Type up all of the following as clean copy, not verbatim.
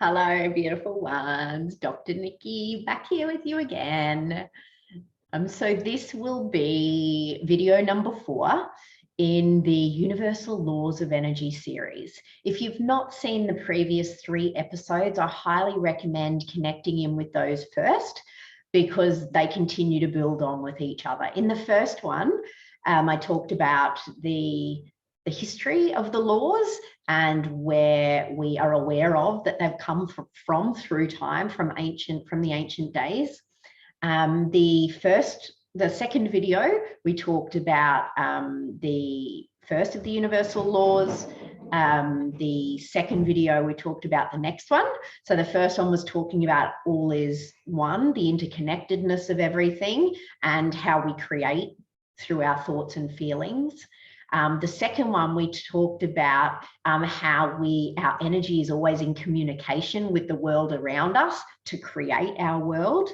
Hello, beautiful ones. Dr. Niikee back here with you again. So this will be video number 4 in the Universal Laws of Energy series. If you've not seen the previous 3 episodes, I highly recommend connecting in with those first because they continue to build on with each other. In the first one, I talked about the history of the laws and where we are aware of that they've come from through time, from the ancient days. The second video, we talked about the first of the universal laws. The second video, we talked about the next one. So the first one was talking about all is one, the interconnectedness of everything and how we create through our thoughts and feelings. The second one, we talked about how our energy is always in communication with the world around us to create our world.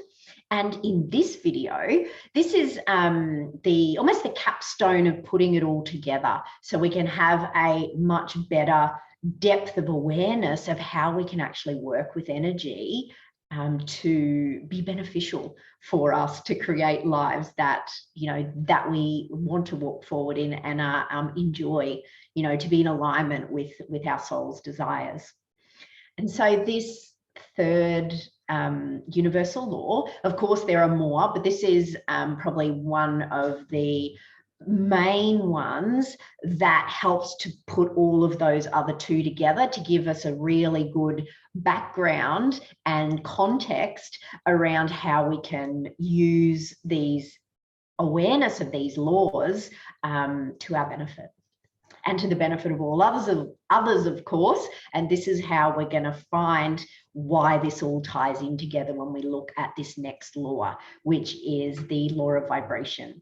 And in this video, this is almost the capstone of putting it all together so we can have a much better depth of awareness of how we can actually work with energy to be beneficial for us to create lives that, that we want to walk forward in and enjoy, to be in alignment with our soul's desires. And so this third universal law, of course, there are more, but this is probably one of the main ones that helps to put all of those other 2 together to give us a really good background and context around how we can use these awareness of these laws to our benefit and to the benefit of all others, of course. And this is how we're going to find why this all ties in together when we look at this next law, which is the law of vibration.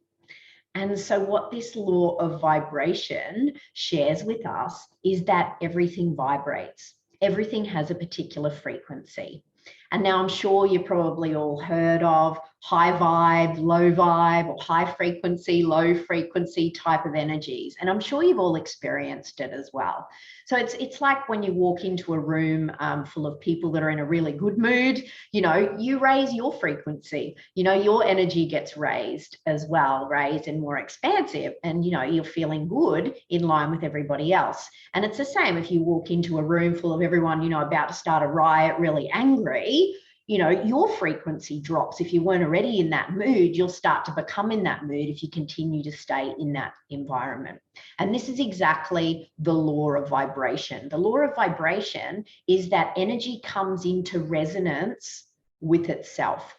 And so what this law of vibration shares with us is that everything vibrates. Everything has a particular frequency. And now I'm sure you've probably all heard of high vibe, low vibe, or high frequency, low frequency type of energies. And I'm sure you've all experienced it as well. So it's like when you walk into a room full of people that are in a really good mood, you raise your frequency, your energy gets raised as well, raised and more expansive. And, you're feeling good in line with everybody else. And it's the same if you walk into a room full of everyone, about to start a riot, really angry, your frequency drops. If you weren't already in that mood, you'll start to become in that mood if you continue to stay in that environment. And this is exactly the law of vibration. The law of vibration is that energy comes into resonance with itself.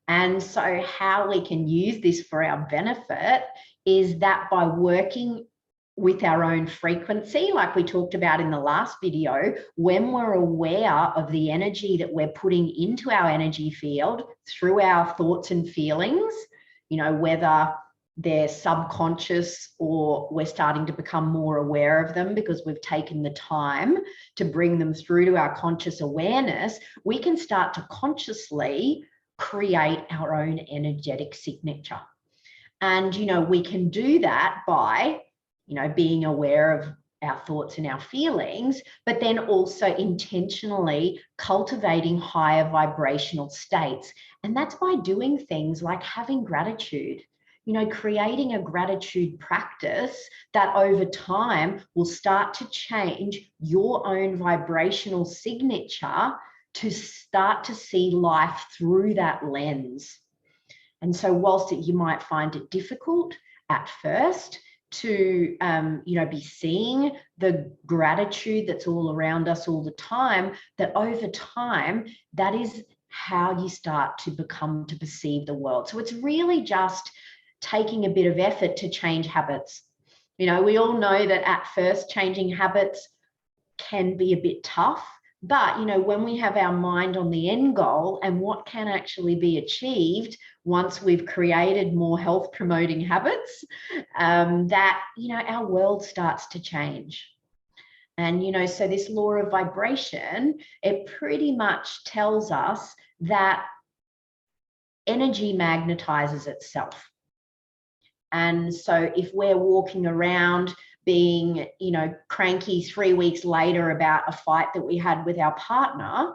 And so how we can use this for our benefit is that by working with our own frequency, like we talked about in the last video, when we're aware of the energy that we're putting into our energy field through our thoughts and feelings, whether they're subconscious or we're starting to become more aware of them because we've taken the time to bring them through to our conscious awareness, we can start to consciously create our own energetic signature. And, we can do that by being aware of our thoughts and our feelings, but then also intentionally cultivating higher vibrational states. And that's by doing things like having gratitude, creating a gratitude practice that over time will start to change your own vibrational signature to start to see life through that lens. And so whilst you might find it difficult at first, to be seeing the gratitude that's all around us all the time, that over time, that is how you start to perceive the world. So it's really just taking a bit of effort to change habits. We all know that at first changing habits can be a bit tough, but when we have our mind on the end goal and what can actually be achieved once we've created more health promoting habits, that our world starts to change. And so this law of vibration, it pretty much tells us that energy magnetizes itself. And so if we're walking around being, you know, cranky 3 weeks later about a fight that we had with our partner,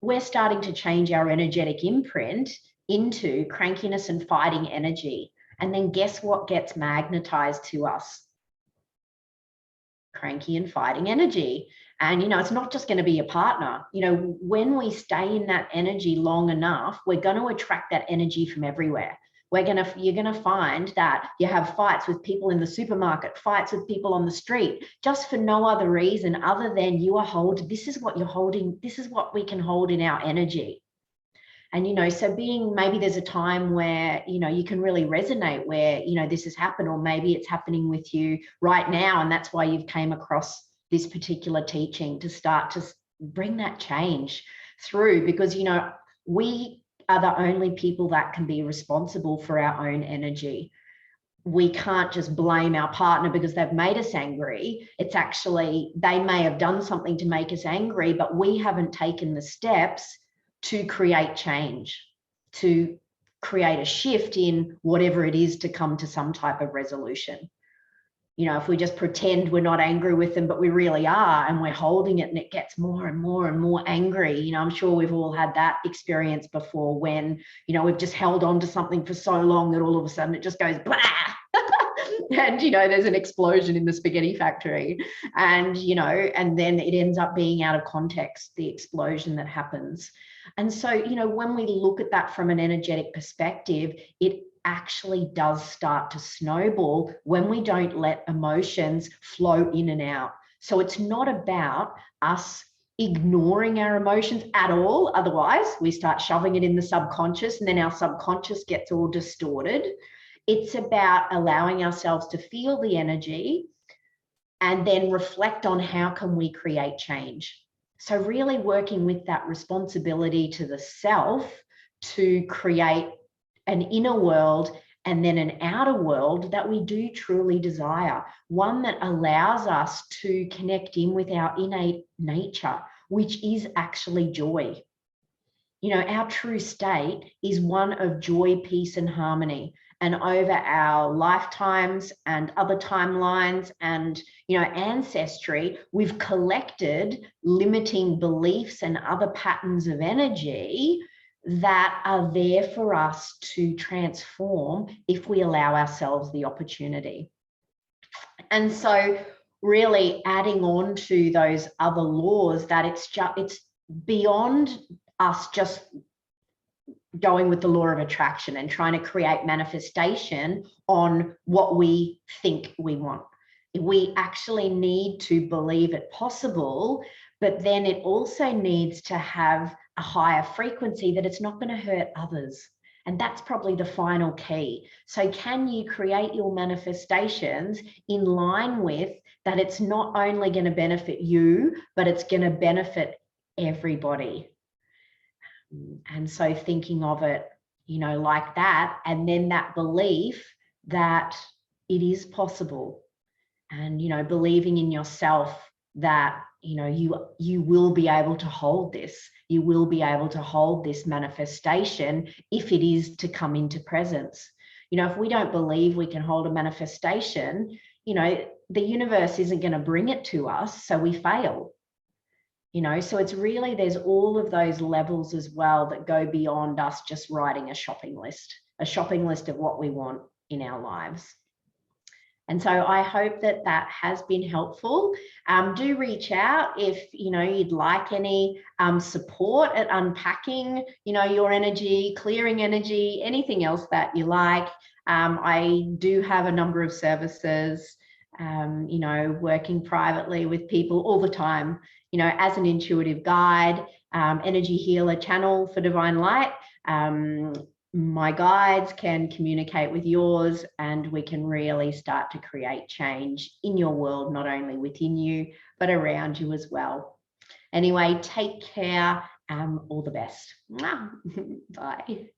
we're starting to change our energetic imprint into crankiness and fighting energy. And then guess what gets magnetized to us? Cranky and fighting energy. And, you know, it's not just going to be your partner. You know, when we stay in that energy long enough, we're going to attract that energy from everywhere. You're going to find that you have fights with people in the supermarket, fights with people on the street, just for no other reason other than you are holding, this is what you're holding, this is what we can hold in our energy. And, you know, so maybe there's a time where, you know, you can really resonate where, you know, this has happened, or maybe it's happening with you right now. And that's why you've came across this particular teaching to start to bring that change through, because, you know, we are the only people that can be responsible for our own energy. We can't just blame our partner because they've made us angry. It's actually, they may have done something to make us angry, but we haven't taken the steps to create change, to create a shift in whatever it is to come to some type of resolution. You know, if we just pretend we're not angry with them, but we really are, and we're holding it and it gets more and more and more angry. You know, I'm sure we've all had that experience before when, you know, we've just held on to something for so long that all of a sudden it just goes blah. And, you know, there's an explosion in the spaghetti factory, and, you know, and then it ends up being out of context, the explosion that happens. And so, you know, when we look at that from an energetic perspective, it actually does start to snowball when we don't let emotions flow in and out. So it's not about us ignoring our emotions at all. Otherwise, we start shoving it in the subconscious, and then our subconscious gets all distorted. It's about allowing ourselves to feel the energy and then reflect on how can we create change. So really working with that responsibility to the self to create an inner world and then an outer world that we do truly desire, one that allows us to connect in with our innate nature, which is actually joy. You know, our true state is one of joy, peace, and harmony. And over our lifetimes and other timelines and, you know, ancestry, we've collected limiting beliefs and other patterns of energy that are there for us to transform if we allow ourselves the opportunity. And so really adding on to those other laws, that it's beyond us just going with the law of attraction and trying to create manifestation on what we think we want. We actually need to believe it possible, but then it also needs to have a higher frequency that it's not going to hurt others. And that's probably the final key. So can you create your manifestations in line with that it's not only going to benefit you, but it's going to benefit everybody? And so thinking of it, you know, like that, and then that belief that it is possible, and, you know, believing in yourself that, you know, you will be able to hold this. You will be able to hold this manifestation if it is to come into presence. You know, if we don't believe we can hold a manifestation, you know, the universe isn't going to bring it to us, so we fail. You know, so it's really, there's all of those levels as well that go beyond us just writing a shopping list of what we want in our lives. And so I hope that that has been helpful. Do reach out if, you know, you'd like any support at unpacking, you know, your energy, clearing energy, anything else that you like. I do have a number of services, you know, working privately with people all the time, you know, as an intuitive guide, energy healer, channel for divine light. My guides can communicate with yours, and we can really start to create change in your world, not only within you, but around you as well. Anyway, take care. All the best. Bye.